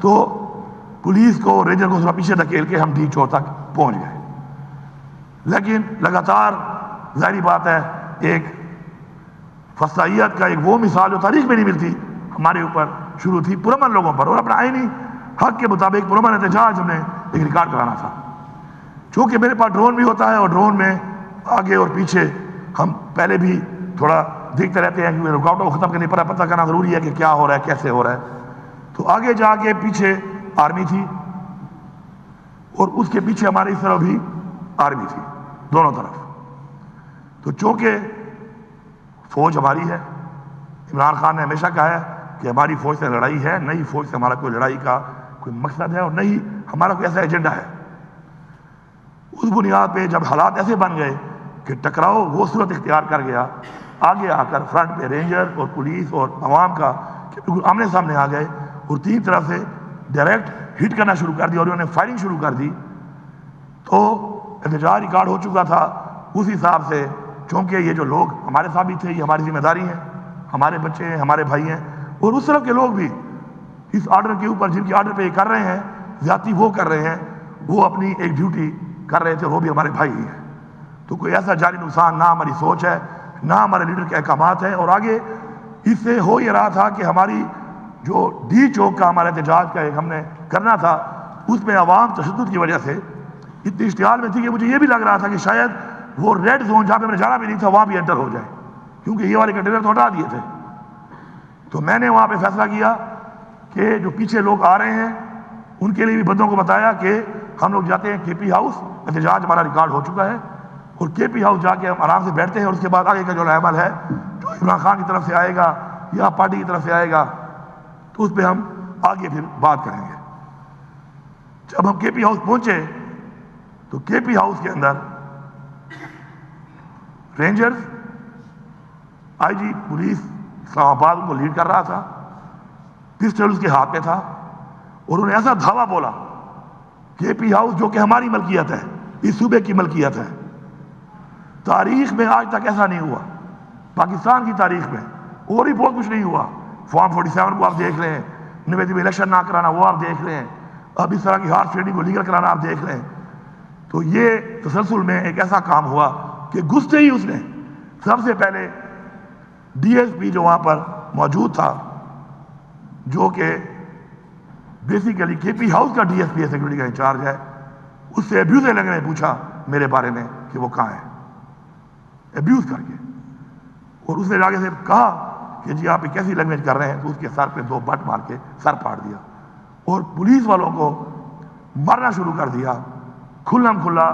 تو پولیس کو رینجر کو تھوڑا پیچھے دھکیل کے ہم ڈی چور تک پہنچ گئے. لیکن لگاتار ظاہری بات ہے ایک فسائیت کا ایک وہ مثال جو تاریخ میں نہیں ملتی ہمارے اوپر شروع تھی پرامن لوگوں پر, اور اپنا آئینی حق کے مطابق پرامن احتجاج ہم نے ایک ریکارڈ کرانا تھا. چونکہ میرے پاس ڈرون بھی ہوتا ہے اور ڈرون میں آگے اور پیچھے ہم پہلے بھی تھوڑا دیکھتے رہتے ہیں کیونکہ رکاوٹوں کو ختم کرنے پر پتہ کرنا ضروری ہے کہ کیا ہو رہا ہے کیسے ہو رہا ہے. تو آگے جا کے پیچھے آرمی تھی اور اس کے پیچھے ہمارے اس طرف بھی آرمی تھی, دونوں طرف. تو چونکہ فوج ہماری ہے, عمران خان نے ہمیشہ کہا ہے کہ ہماری فوج سے لڑائی ہے, نئی فوج سے ہمارا کوئی لڑائی کا کوئی مقصد ہے اور نہیں ہمارا کوئی ایسا ایجنڈا ہے. اس بنیاد پہ جب حالات ایسے بن گئے کہ ٹکراؤ وہ صورت اختیار کر گیا, آگے آ کر فرنٹ پہ رینجر اور پولیس اور عوام کا کہ بالکل آمنے سامنے آ گئے اور تین طرف سے ڈائریکٹ ہٹ کرنا شروع کر دیا اور انہوں نے فائرنگ شروع کر دی. تو احتجاج ریکارڈ ہو چکا تھا اس حساب سے, چونکہ یہ جو لوگ ہمارے ساتھ بھی تھے یہ ہماری ذمہ داری ہیں, ہمارے بچے ہیں, ہمارے بھائی ہیں, اور اس طرف کے لوگ بھی اس آرڈر کے اوپر جن کی آرڈر پہ یہ کر رہے ہیں زیادتی وہ کر رہے ہیں, وہ اپنی ایک ڈیوٹی کر رہے تھے, وہ بھی ہمارے بھائی ہی ہیں. تو کوئی ایسا جانی نقصان نہ ہماری سوچ ہے نہ ہمارے لیڈر کے احکامات ہیں. اور آگے اس سے ہو یہ رہا تھا کہ ہماری جو ڈی چوک کا ہمارا احتجاج کا ایک ہم نے کرنا تھا اس میں عوام تشدد کی وجہ سے اتنی اشتعال میں تھی کہ مجھے یہ بھی لگ رہا تھا کہ شاید وہ ریڈ زون جہاں پہ ہم نے جانا بھی نہیں تھا وہاں بھی انٹر ہو جائے, کیونکہ یہ والے کنٹینر تو ہٹا دیے تھے. تو میں نے وہاں پہ فیصلہ کیا کہ جو پیچھے لوگ آ رہے ہیں ان کے لیے بھی بندوں کو بتایا کہ ہم لوگ جاتے ہیں کے پی ہاؤس, احتجاج ہمارا ریکارڈ ہو چکا ہے, اور کے پی ہاؤس جا کے ہم آرام سے بیٹھتے ہیں اور اس کے بعد آگے کا جو عمل ہے جو عمران خان کی طرف سے آئے گا یا پارٹی کی طرف سے آئے گا تو اس پہ ہم آگے پھر بات کریں گے. جب ہم کے پی ہاؤس پہنچے تو کے پی ہاؤس کے اندر رینجرز, آئی جی پولیس اسلام آباد کو لیڈ کر رہا تھا, پسٹل اس کے ہاتھ میں تھا, اور انہوں نے ایسا دھاوا بولا کے پی ہاؤس جو کہ ہماری ملکیت ہے, اس صوبے کی ملکیت ہے, تاریخ میں آج تک ایسا نہیں ہوا, پاکستان کی تاریخ میں اور بھی بہت کچھ نہیں ہوا. فارم 47 کو آپ دیکھ لیں, نویدی میں الیکشن نہ کرانا وہ آپ دیکھ لیں, اب اس طرح کی ہارس ٹریڈنگ کو لیگل کرانا آپ دیکھ لیں. تو یہ تسلسل میں ایک ایسا کام ہوا کہ گھستے ہی اس نے سب سے پہلے ڈی ایس پی جو وہاں پر موجود تھا, جو کہ بیسیکلی کے پی ہاؤس کا ڈی ایس پی ہے, سیکورٹی کا انچارج ہے, اس سے ابیوز لینگویج میں پوچھا میرے بارے میں کہ وہ کہاں ہے, ابیوز کر کے, اور اس نے جا کے سے کہا کہ جی آپ کیسی لینگویج کر رہے ہیں, تو اس کے سر پہ 2 بٹ مار کے سر پھاڑ دیا, اور پولیس والوں کو مارنا شروع کر دیا کھلم کھلا.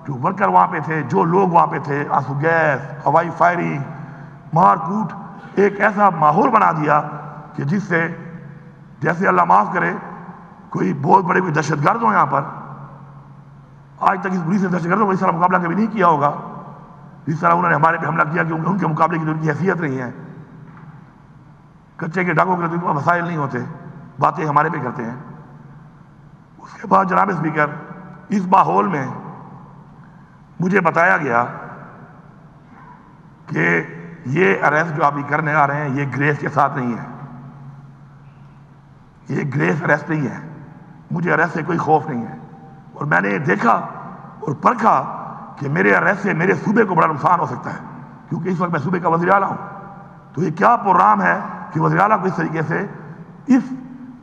جو ورکر وہاں پہ تھے, جو لوگ وہاں پہ تھے, آنسو گیس, ہوائی فائرنگ, مار کوٹ, ایک ایسا ماحول بنا دیا کہ جس سے جیسے اللہ معاف کرے کوئی بہت بڑے کوئی دہشت گرد ہو یہاں پر, آج تک اس پولیس نے دہشت گردوں کو اس طرح مقابلہ کبھی نہیں کیا ہوگا جس طرح انہوں نے ہمارے پہ حملہ کیا, کہ ان کے مقابلے کی ان کی حیثیت نہیں ہے. کچے کے ڈاکوں کے لیے وسائل نہیں ہوتے, باتیں ہمارے پہ کرتے ہیں. اس کے بعد جناب اسپیکر, اس ماحول میں مجھے بتایا گیا کہ یہ اریسٹ جو آپ کرنے آ رہے ہیں یہ گریس کے ساتھ نہیں ہے, یہ گریس اریسٹ نہیں ہے, مجھے اریسٹ سے کوئی خوف نہیں ہے. اور میں نے دیکھا اور پرکھا کہ میرے اریسٹ سے میرے صوبے کو بڑا نقصان ہو سکتا ہے, کیونکہ اس وقت میں صوبے کا وزیر اعلیٰ ہوں. تو یہ کیا پروگرام ہے کہ وزیر اعلیٰ کو اس طریقے سے اس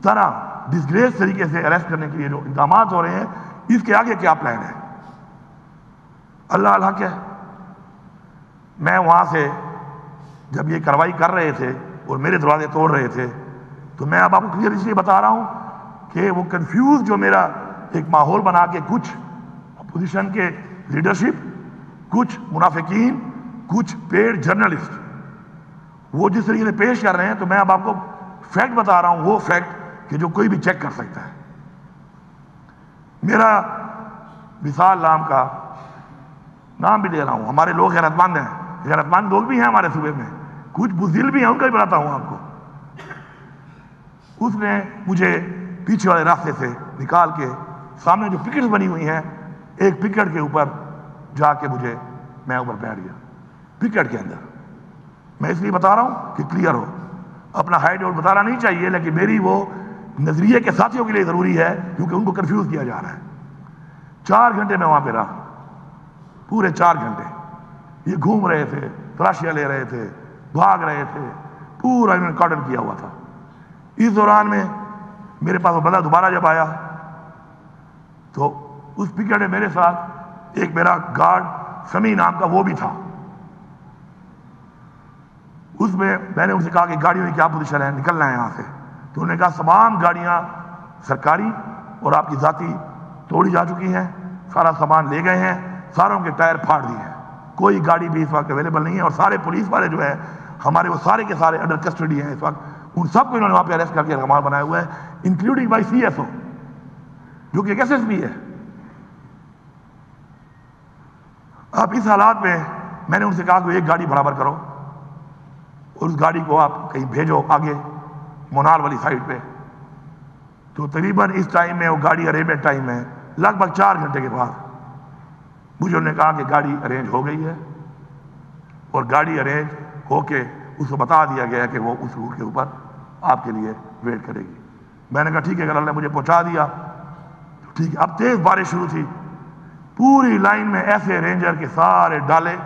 طرح ڈسگریس طریقے سے اریسٹ کرنے کے لیے جو اقدامات ہو رہے ہیں, اس کے آگے کیا پلان ہے؟ اللہ الحق ہے. میں وہاں سے جب یہ کارروائی کر رہے تھے اور میرے دروازے توڑ رہے تھے, تو میں اب آپ کو کلیئر اس لیے بتا رہا ہوں کہ وہ کنفیوز جو میرا ایک ماحول بنا کے کچھ اپوزیشن کے لیڈرشپ, کچھ منافقین, کچھ پیڈ جرنلسٹ وہ جس طریقے سے پیش کر رہے ہیں, تو میں اب آپ کو فیکٹ بتا رہا ہوں, وہ فیکٹ کہ جو کوئی بھی چیک کر سکتا ہے. میرا وصال نام کا نام بھی لے رہا ہوں, ہمارے لوگ غیرت مند ہیں, غیرت مند لوگ بھی ہیں ہمارے صوبے میں, کچھ بزدل بھی ہیں, ان کا بھی بتاتا ہوں آپ کو. اس نے مجھے پیچھے والے راستے سے نکال کے سامنے جو پکٹس بنی ہوئی ہیں, ایک پکٹ کے اوپر جا کے میں اوپر بیٹھ گیا, پکٹ کے اندر. میں اس لیے بتا رہا ہوں کہ کلیئر ہو, اپنا ہائٹ اور بتانا نہیں چاہیے, لیکن میری وہ نظریے کے ساتھیوں کے لیے ضروری ہے کیونکہ ان کو کنفیوز کیا جا رہا ہے. 4 گھنٹے میں وہاں پہ رہا, پورے 4 گھنٹے یہ گھوم رہے تھے, تلاشیاں لے رہے تھے, بھاگ رہے تھے, پورا انہوں نے کارڈن کیا ہوا تھا. اس دوران میں میرے پاس وہ بندہ دوبارہ جب آیا تو اس پکٹ میں میرے ساتھ ایک میرا گارڈ سمی نام کا وہ بھی تھا. اس میں نے ان سے کہا کہ گاڑیوں کی کیا پوزیشن ہے, نکلنا ہے یہاں سے. تو انہوں نے کہا تمام گاڑیاں سرکاری اور آپ کی ذاتی توڑی جا چکی ہیں, سارا سامان لے گئے ہیں, ساروں کے ٹائر پھاڑ دیے ہیں, کوئی گاڑی بھی اس وقت اویلیبل نہیں ہے. اور سارے پولیس والے جو ہے ہمارے وہ سارے کے سارے انڈر کسٹڈی ہیں اس وقت. ان سب کو انہوں نے وہاں پہ اریسٹ کر کے رہنما بنایا ہوا ہے, including by C S O جو کہ ایک ایس ایس پی ہے. اب اس حالات میں نے ان سے کہا کہ ایک گاڑی برابر کرو اور اس گاڑی کو آپ کہیں بھیجو آگے مونال والی سائڈ پہ. تو تقریباً اس ٹائم میں وہ گاڑی ارینجمنٹ ٹائم ہے لگ بھگ 4 گھنٹے کے بعد مجھے انہوں نے کہا کہ گاڑی ارینج ہو گئی ہے اور گاڑی ارینج ہو کے اس کو بتا دیا گیا کہ وہ اس روٹ کے اوپر آپ کے لیے ویٹ کرے گی. میں نے کہا ٹھیک ہے, اگر اللہ نے مجھے پہنچا دیا تو ٹھیک ہے. اب تیز بارش شروع تھی, پوری لائن میں ایسے رینجر کے سارے ڈالے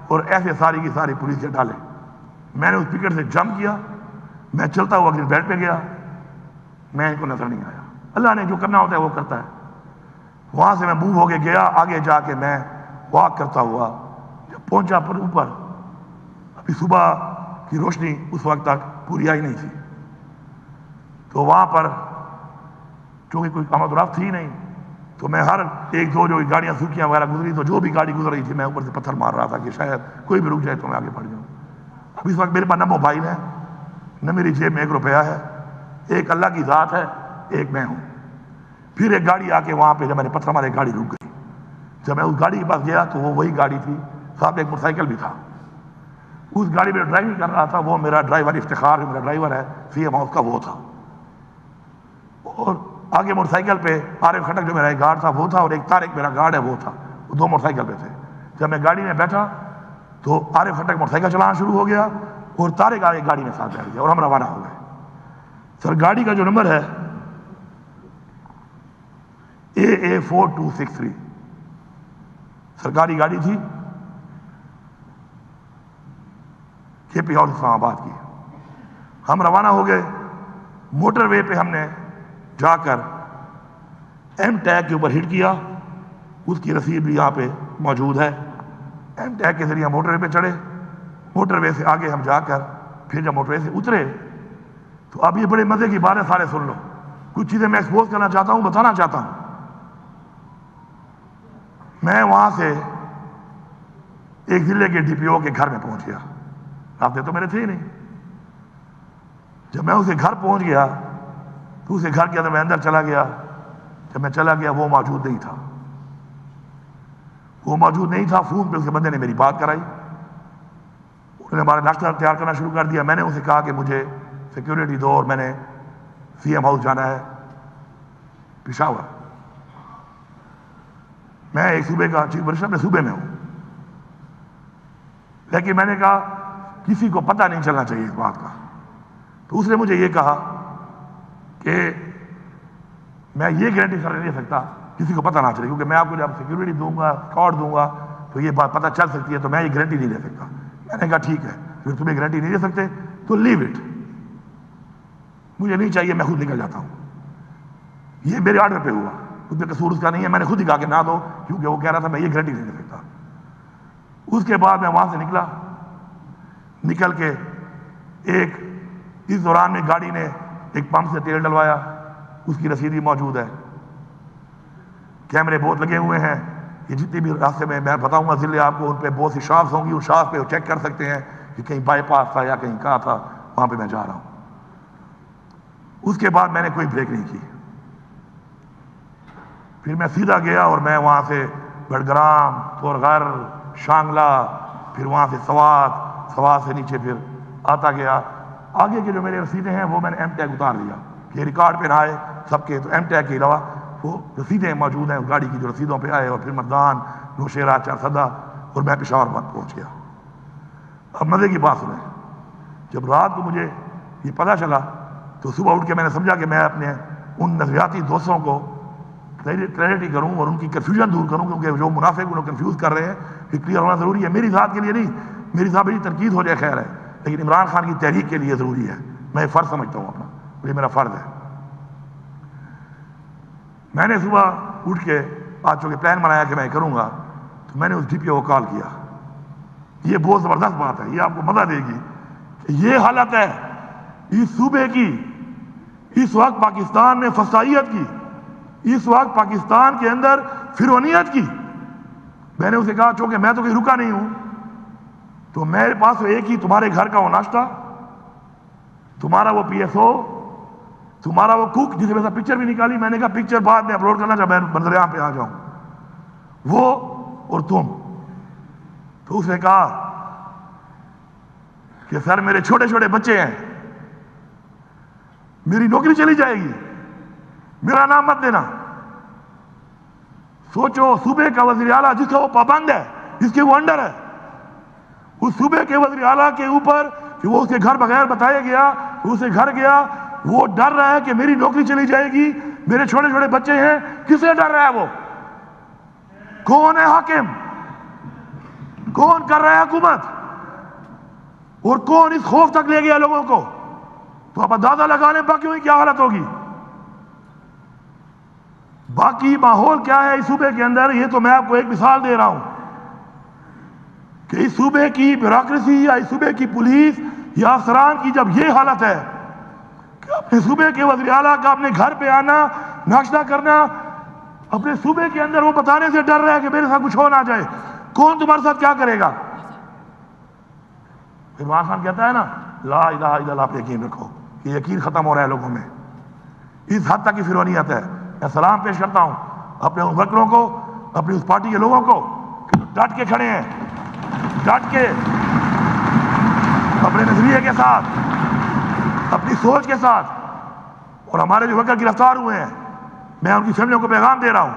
اور ایسے ساری کی ساری پولیس کے ڈالے. میں نے اس پکٹ سے جمپ کیا, میں چلتا ہوا گرین بیلٹ پہ گیا, میں ان کو نظر نہیں آیا. اللہ نے جو کرنا ہوتا ہے وہ کرتا ہے. وہاں سے میں موو ہو کے گیا, آگے جا کے میں واک کرتا ہوا جب پہنچا پر اوپر, ابھی صبح کی روشنی اس وقت تک پوری آئی نہیں تھی. تو وہاں پر چونکہ کوئی آمد و رفت تھی نہیں تو میں ہر ایک دو جو گاڑیاں سوکھیاں وغیرہ گزری تو جو بھی گاڑی گزر رہی تھی میں اوپر سے پتھر مار رہا تھا کہ شاید کوئی بھی رک جائے تو میں آگے بڑھ جاؤں. اب اس وقت میرے پاس نہ موبائل ہے, نہ میری جیب میں 1 روپیہ ہے, ایک اللہ کی ذات ہے, ایک میں ہوں. پھر ایک گاڑی آ کے وہاں پہ جب میں نے پتھر مارے گاڑی رک گئی. جب میں اس گاڑی کے پاس گیا تو وہ وہی گاڑی تھی, ساتھ ایک موٹر سائیکل بھی تھا. اس گاڑی میں ڈرائیونگ کر رہا تھا وہ میرا ڈرائیور افتخار جو میرا ڈرائیور ہے سی ایم ہاؤس کا وہ تھا. اور آگے موٹر سائیکل پہ عارف کھٹک جو میرا گارڈ تھا وہ تھا, اور ایک طارق میرا گارڈ ہے وہ تھا. وہ 2 موٹر سائیکل پہ تھے. جب میں گاڑی میں بیٹھا تو عارف کھٹک موٹر سائیکل چلانا شروع ہو گیا اور طارق آگے گاڑی میں ساتھ بیٹھ گیا اور ہم روانہ ہو گئے. سر گاڑی کا جو نمبر ہے AA4263 سرکاری گاڑی تھی, کے پی ہاؤس اسلام آباد کی. ہم روانہ ہو گئے. موٹر وے پہ ہم نے جا کر ایم ٹیگ کے اوپر ہٹ کیا, اس کی رسید بھی یہاں پہ موجود ہے. ایم ٹیگ کے ذریعے موٹر وے پہ چڑھے, موٹر وے سے آگے ہم جا کر پھر جب موٹر وے سے اترے تو اب یہ بڑے مزے کی بات ہے, سارے سن لو. کچھ چیزیں میں ایکسپوز کرنا چاہتا ہوں, بتانا چاہتا ہوں. میں وہاں سے ایک ضلع کے ڈی پی او کے گھر میں پہنچ گیا. رابطے تو میرے تھے ہی نہیں. جب میں اسے گھر پہنچ گیا تو اسے گھر کے اندر میں اندر چلا گیا. جب میں چلا گیا وہ موجود نہیں تھا. وہ موجود نہیں تھا. فون پہ اس کے بندے نے میری بات کرائی. انہوں نے ہمارا ناشتہ تیار کرنا شروع کر دیا. میں نے اسے کہا کہ مجھے سیکیورٹی دو اور میں نے سی ایم ہاؤس جانا ہے پشاور. میں ایک صوبے کا چیف منسٹر میں صوبے میں ہوں, لیکن میں نے کہا کسی کو پتہ نہیں چلنا چاہیے اس بات کا. تو اس نے مجھے یہ کہا کہ میں یہ گارنٹی سر نہیں دے سکتا کسی کو پتہ نہ چلے, کیونکہ میں آپ کو جب سیکیورٹی دوں گا, اسکارٹ دوں گا تو یہ بات پتہ چل سکتی ہے, تو میں یہ گارنٹی نہیں دے سکتا. میں نے کہا ٹھیک ہے, پھر تمہیں گارنٹی نہیں دے سکتے تو لیو اٹ, مجھے نہیں چاہیے, میں خود نکل جاتا ہوں. یہ میرے آرڈر پہ ہوا, اس میں قصور اس کا نہیں ہے. میں نے خود ہی کہا کہ نہ دو, کیونکہ وہ کہہ رہا تھا میں یہ گارنٹی نہیں دے سکتا. اس کے بعد میں وہاں سے نکل کے اس دوران میں گاڑی نے ایک پمپ سے تیل ڈلوایا, اس کی رسید بھی موجود ہے. کیمرے بہت لگے ہوئے ہیں. یہ جتنی بھی راستے میں بتاؤں گا ضلع آپ کو, ان پہ بہت سی شاپس ہوں گی, اس شاپ پہ وہ چیک کر سکتے ہیں کہ کہیں بائی پاس تھا یا کہیں کہاں تھا, وہاں پہ میں جا رہا ہوں. اس کے بعد میں نے کوئی بریک نہیں کی. پھر میں سیدھا گیا اور میں وہاں سے بڑگرام, تورغر, شانگلہ, پھر وہاں سے سوات سے نیچے پھر آتا گیا. آگے کے جو میرے رسیدیں ہیں وہ میں نے ایم ٹیگ اتار لیا کہ ریکارڈ پہ نہ آئے سب کے, تو ایم ٹیگ کے علاوہ وہ رسیدیں موجود ہیں گاڑی کی جو رسیدوں پہ آئے. اور پھر مردان, نوشیرہ, چارسدہ اور میں پشاور پہنچ گیا. اب مزے کی بات سنیں, جب رات کو مجھے یہ پتہ چلا تو صبح اٹھ کے میں نے سمجھا کہ میں اپنے ان نظریاتی دوستوں کو کلیئرٹی کروں اور ان کی کنفیوژن دور کروں، کیونکہ جو منافق انہوں کنفیوز کر رہے ہیں یہ کلیئر ہونا ضروری ہے. میری ذات کے لیے نہیں، میری ذات میری تنقید ہو جائے خیر ہے، لیکن عمران خان کی تحریک کے لیے ضروری ہے. میں یہ فرض سمجھتا ہوں اپنا، یہ میرا فرض ہے. میں نے صبح اٹھ کے آج چونکہ پلان بنایا کہ میں کروں گا، تو میں نے اس ڈی پی او کو کال کیا. یہ بہت زبردست بات ہے، یہ آپ کو مزہ دے گی کہ یہ حالت ہے اس صوبے کی. اس وقت پاکستان میں فسائیت کی، اس وقت پاکستان کے اندر فرعونیت کی. میں نے اسے کہا چونکہ میں تو کہیں رکا نہیں ہوں، تو میرے پاس ایک ہی تمہارے گھر کا وہ ناشتہ، تمہارا وہ پی ایس او، تمہارا وہ کوک جس میں سے پکچر بھی نکالی. میں نے کہا پکچر بعد میں اپلوڈ کرنا جب میں منظر عام پہ آ جاؤں، وہ اور تم. تو اس نے کہا کہ سر میرے چھوٹے چھوٹے بچے ہیں، میری نوکری چلی جائے گی، میرا نام مت دینا. سوچو صوبے کا وزیر اعلیٰ جس کا وہ پابند ہے، جس کے وہ انڈر ہے، اس صوبے کے وزیر اعلیٰ کے اوپر کہ وہ اس کے گھر بغیر بتایا گیا، اسے گھر گیا، وہ ڈر رہا ہے کہ میری نوکری چلی جائے گی، میرے چھوٹے چھوٹے بچے ہیں. کس سے ڈر رہا ہے وہ؟ کون ہے حاکم؟ کون کر رہا ہے حکومت؟ اور کون اس خوف تک لے گیا لوگوں کو؟ تو آپ اندازہ لگا لیں باقیوں کی کیا حالت ہوگی. باقی ماحول کیا ہے اس صوبے کے اندر. یہ تو میں آپ کو ایک مثال دے رہا ہوں کہ اس صوبے کی بیوروکریسی یا اس صوبے کی پولیس یا افسران کی جب یہ حالت ہے کہ اپنے صوبے کے وزیر اعلیٰ کا اپنے گھر پہ آنا، ناشتہ کرنا، اپنے صوبے کے اندر وہ بتانے سے ڈر رہا ہے کہ میرے ساتھ کچھ ہو نہ جائے. کون تمہارے ساتھ کیا کرے گا؟ عمران خان کہتا ہے نا لا الہ الا اللہ، آپ یقین رکھو. یہ یقین ختم ہو رہا ہے لوگوں میں، اس حد تک کی فرعونیت ہے. میں سلام پیش کرتا ہوں اپنے ان ورکروں کو، اپنی اس پارٹی کے لوگوں کو کہ ڈٹ کے کھڑے ہیں، ڈٹ کے اپنے نظریے کے ساتھ، اپنی سوچ کے ساتھ. اور ہمارے جو ورکر گرفتار ہوئے ہیں، میں ان کی فیملیوں کو پیغام دے رہا ہوں.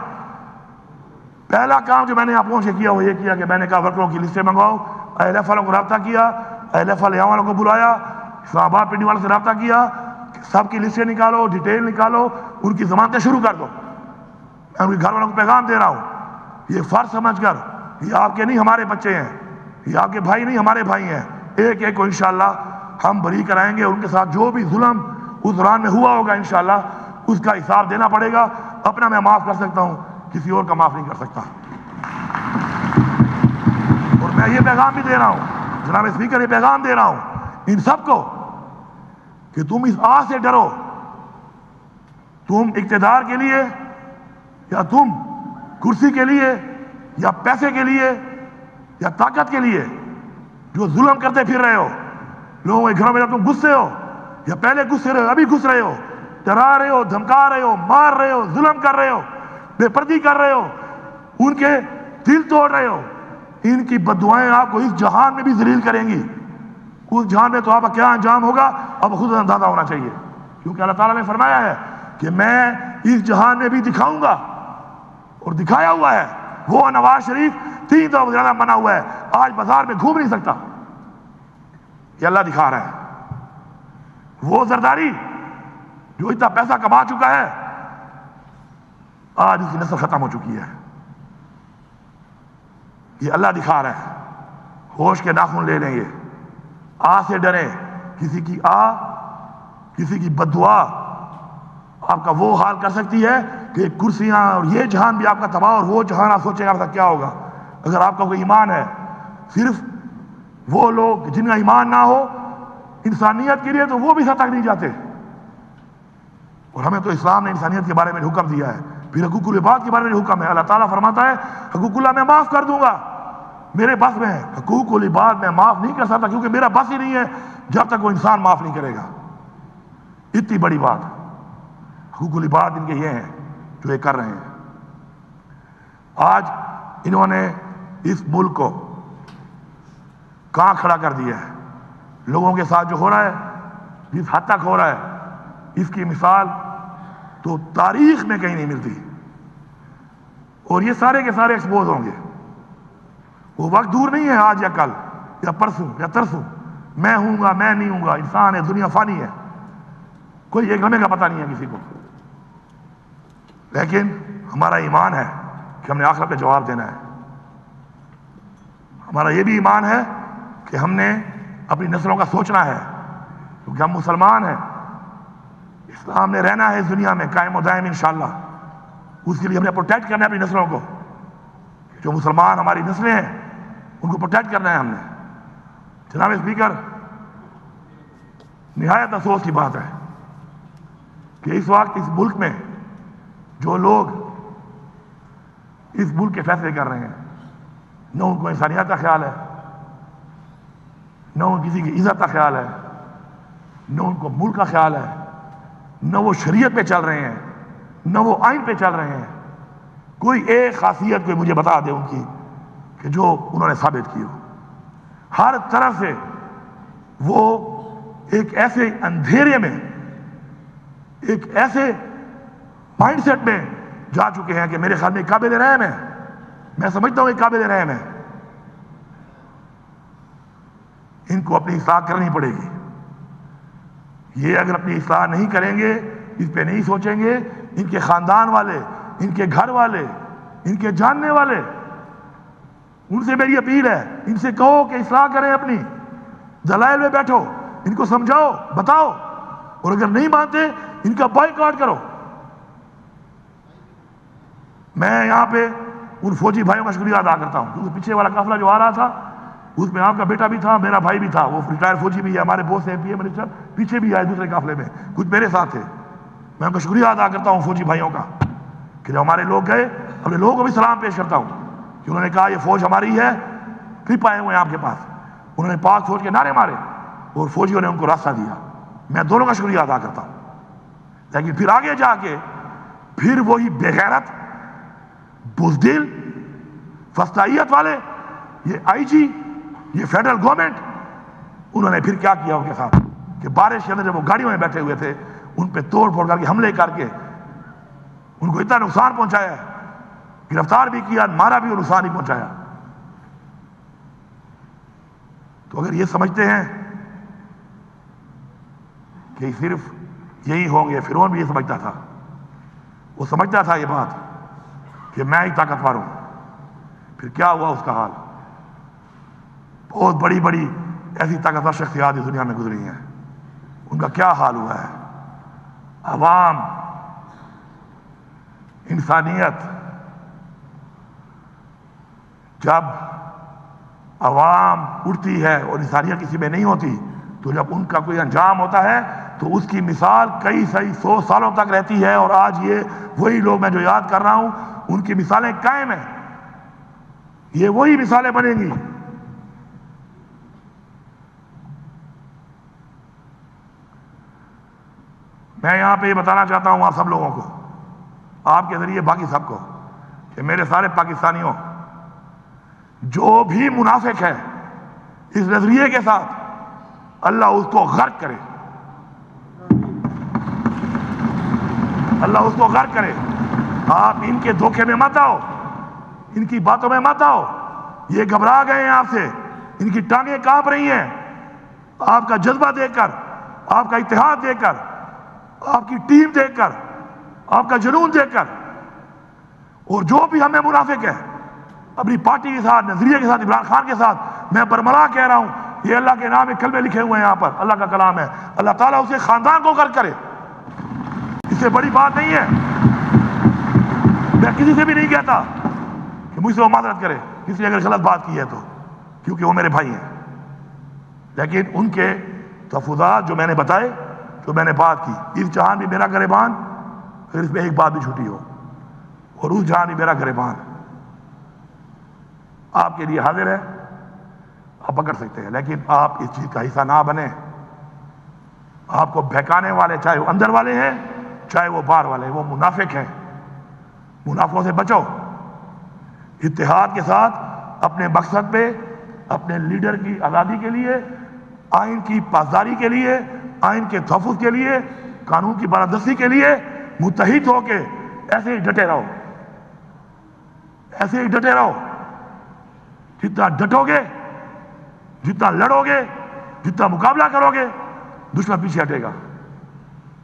پہلا کام جو میں نے یہاں پہنچ کے کیا وہ یہ کیا کہ میں نے کہا ورکروں کی لسٹیں منگواؤ. اہل والوں کو رابطہ کیا، اہل یہاں والوں کو بلایا، اسلام آباد پنڈی والوں سے رابطہ کیا کہ سب کی لسٹیں نکالو، ڈیٹیل نکالو، ان کی ضمانتیں شروع کر دو. میں ان کے گھر والوں کو پیغام دے رہا ہوں، یہ فرض سمجھ کر یہ آپ کے نہیں ہمارے بچے ہیں، یہ آپ کے بھائی نہیں ہمارے بھائی ہیں. ایک ایک کو انشاءاللہ ہم بری کرائیں گے. ان کے ساتھ جو بھی ظلم اس دوران میں ہوا ہوگا انشاءاللہ اس کا حساب دینا پڑے گا. اپنا میں معاف کر سکتا ہوں، کسی اور کا معاف نہیں کر سکتا. اور میں یہ پیغام بھی دے رہا ہوں، جناب اسپیکر یہ پیغام دے رہا ہوں ان سب کو کہ تم اس آہ سے ڈرو. تم اقتدار کے لیے یا تم کرسی کے لیے یا پیسے کے لیے یا طاقت کے لیے جو ظلم کرتے پھر رہے ہو، لوگوں کے گھروں میں تم گھستے ہو یا پہلے گھستے رہے ہو، ابھی گھس رہے ہو، ڈرا رہے ہو، دھمکا رہے ہو، مار رہے ہو، ظلم کر رہے ہو، بے پردگی کر رہے ہو، ان کے دل توڑ رہے ہو، ان کی بددعائیں آپ کو اس جہان میں بھی ذلیل کریں گی. اس جہان میں تو آپ کا کیا انجام ہوگا آپ کو خود اندازہ ہونا چاہیے. کیونکہ اللہ تعالیٰ نے فرمایا ہے کہ میں اس جہان میں بھی دکھاؤں گا، اور دکھایا ہوا ہے. وہ نواز شریف 3 دفعہ زیادہ بنا ہوا ہے، آج بازار میں گھوم نہیں سکتا. یہ اللہ دکھا رہا ہے. وہ زرداری جو اتنا پیسہ کما چکا ہے، آج اس کی نسل ختم ہو چکی ہے. یہ اللہ دکھا رہا ہے. ہوش کے ناخن لے لیں. یہ آ سے ڈریں. کسی کی کسی کی بددعا آپ کا وہ حال کر سکتی ہے کہ کرسیاں اور یہ جہان بھی آپ کا تباہ، اور وہ جہان آپ سوچیں آپ کا کیا ہوگا. اگر آپ کا کوئی ایمان ہے، صرف وہ لوگ جن کا ایمان نہ ہو انسانیت کے لیے تو وہ بھی سطح تک نہیں جاتے. اور ہمیں تو اسلام نے انسانیت کے بارے میں حکم دیا ہے، پھر حقوق العباد کے بارے میں حکم ہے. اللہ تعالیٰ فرماتا ہے حقوق اللہ میں معاف کر دوں گا، میرے بس میں ہے. حقوق العباد میں معاف نہیں کر سکتا کیونکہ میرا بس ہی نہیں ہے جب تک وہ انسان معاف نہیں کرے گا. اتنی بڑی بات. حقوق العباد ان کے یہ ہیں جو یہ کر رہے ہیں. آج انہوں نے اس ملک کو کہاں کھڑا کر دیا ہے. لوگوں کے ساتھ جو ہو رہا ہے، جس حد تک ہو رہا ہے، اس کی مثال تو تاریخ میں کہیں نہیں ملتی. اور یہ سارے کے سارے ایکسپوز ہوں گے. وہ وقت دور نہیں ہے، آج یا کل یا پرسوں یا ترسوں. میں ہوں گا، میں نہیں ہوں گا. انسان ہے، دنیا فانی ہے. کوئی ایک لمحے کا پتہ نہیں ہے کسی کو، لیکن ہمارا ایمان ہے کہ ہم نے آخرت پہ جواب دینا ہے. ہمارا یہ بھی ایمان ہے کہ ہم نے اپنی نسلوں کا سوچنا ہے، کیونکہ ہم مسلمان ہیں. اسلام نے رہنا ہے اس دنیا میں قائم و دائم انشاءاللہ. اس کے لیے ہم نے پروٹیکٹ کرنا ہے اپنی نسلوں کو. جو مسلمان ہماری نسلیں ہیں ان کو پروٹیکٹ کرنا ہے ہم نے. جناب اسپیکر، نہایت افسوس کی بات ہے کہ اس وقت اس ملک میں جو لوگ اس ملک کے فیصلے کر رہے ہیں، نہ ان کو انسانیت کا خیال ہے، نہ ان کسی کی عزت کا خیال ہے، نہ ان کو ملک کا خیال ہے، نہ وہ شریعت پہ چل رہے ہیں، نہ وہ آئین پہ چل رہے ہیں. کوئی ایک خاصیت کوئی مجھے بتا دے ان کی کہ جو انہوں نے ثابت کی ہو. ہر طرف سے وہ ایک ایسے اندھیرے میں، ایک ایسے مائنڈ سیٹ میں جا چکے ہیں کہ میرے خیال میں قابل رحم ہے. میں سمجھتا ہوں کہ قابل رحم ہے. ان کو اپنی اصلاح کرنی پڑے گی. یہ اگر اپنی اصلاح نہیں کریں گے، اس پہ نہیں سوچیں گے، ان کے خاندان والے، ان کے گھر والے، ان کے جاننے والے، ان سے میری اپیل ہے، ان سے کہو کہ اصلاح کریں اپنی. دلائل میں بیٹھو، ان کو سمجھاؤ، بتاؤ، اور اگر نہیں مانتے ان کا بائیکاٹ کرو. میں یہاں پہ ان فوجی بھائیوں کا شکریہ ادا کرتا ہوں، کیونکہ پیچھے والا قافلہ جو آ رہا تھا اس میں آپ کا بیٹا بھی تھا، میرا بھائی بھی تھا، وہ ریٹائر فوجی بھی ہے، ہمارے بہت سے ایم پی اے منسٹر پیچھے بھی آئے دوسرے قافلے میں، کچھ میرے ساتھ تھے. میں ان کا شکریہ ادا کرتا ہوں فوجی بھائیوں کا کہ جو ہمارے لوگ گئے. اپنے لوگوں کو بھی سلام پیش کرتا ہوں کہ انہوں نے کہا یہ فوج ہماری ہے، ٹرپ آئے ہوئے ہیں آپ کے پاس. انہوں نے پاک فوج کے نعرے مارے اور فوجیوں نے ان کو راستہ دیا. میں دونوں کا شکریہ ادا کرتا ہوں. لیکن پھر آگے جا کے پھر وہی بے غیرت، بزدل، فسطائیت والے، یہ آئی جی، یہ فیڈرل گورنمنٹ، انہوں نے پھر کیا کیا ان کے ساتھ کہ بارش کے اندر جب وہ گاڑیوں میں بیٹھے ہوئے تھے ان پہ توڑ پھوڑ کر کے حملے کر کے ان کو اتنا نقصان پہنچایا، گرفتار بھی کیا، مارا بھی اور نقصان بھی پہنچایا. تو اگر یہ سمجھتے ہیں کہ صرف یہی ہوں گے، فرعون بھی یہ سمجھتا تھا، وہ سمجھتا تھا یہ بات کہ میں ہی طاقتور ہوں. پھر کیا ہوا اس کا حال؟ بہت بڑی بڑی ایسی طاقتور شخصیات اس دنیا میں گزری ہیں، ان کا کیا حال ہوا ہے؟ عوام، انسانیت، جب عوام اٹھتی ہے اور انسانیت کسی میں نہیں ہوتی، تو جب ان کا کوئی انجام ہوتا ہے تو اس کی مثال کئی 100 سالوں تک رہتی ہے. اور آج یہ وہی لوگ میں جو یاد کر رہا ہوں ان کی مثالیں قائم ہیں، یہ وہی مثالیں بنیں گی. میں یہاں پہ یہ بتانا چاہتا ہوں آپ سب لوگوں کو، آپ کے ذریعے باقی سب کو، کہ میرے سارے پاکستانیوں، جو بھی منافق ہے اس نظریے کے ساتھ، اللہ اس کو غرق کرے، اللہ اس کو غرق کرے. آپ ان کے دھوکے میں مت آؤ، ان کی باتوں میں مت آؤ. یہ گھبرا گئے ہیں آپ سے، ان کی ٹانگیں کانپ رہی ہیں آپ کا جذبہ دیکھ کر، آپ کا اتحاد دیکھ کر، آپ کی ٹیم دیکھ کر، آپ کا جنون دیکھ کر. اور جو بھی ہمیں منافق ہے اپنی پارٹی کے ساتھ، نظریے کے ساتھ، عمران خان کے ساتھ، میں برملا کہہ رہا ہوں، یہ اللہ کے نام میں کلمے لکھے ہوئے ہیں یہاں پر، اللہ کا کلام ہے. اللہ تعالیٰ اسے خاندان کو غرق کرے، اس سے بڑی بات نہیں ہے. میں کسی سے بھی نہیں کہتا کہ مجھ سے وہ معذرت کرے کسی نے اگر غلط بات کی ہے تو، کیونکہ وہ میرے بھائی ہیں. لیکن ان کے تحفظات جو میں نے بتائے، جو میں نے بات کی، اس جہان بھی میرا گریبان، اگر اس میں ایک بات بھی چھوٹی ہو، اور اس جہان بھی میرا گریبان آپ کے لیے حاضر ہے، آپ پکڑ سکتے ہیں. لیکن آپ اس چیز کا حصہ نہ بنیں. آپ کو بہکانے والے، چاہے وہ اندر والے ہیں چاہے وہ باہر والے ہیں، وہ منافق ہیں. منافقوں سے بچو. اتحاد کے ساتھ اپنے مقصد پہ، اپنے لیڈر کی آزادی کے لیے، آئین کی پاسداری کے لیے، آئین کے تحفظ کے لیے، قانون کی بالادستی کے لیے متحد ہو کے ایسے ہی ڈٹے رہو، ایسے ہی ڈٹے رہو. جتنا ڈٹو گے، جتنا لڑو گے، جتنا مقابلہ کرو گے، دشمن پیچھے ہٹے گا.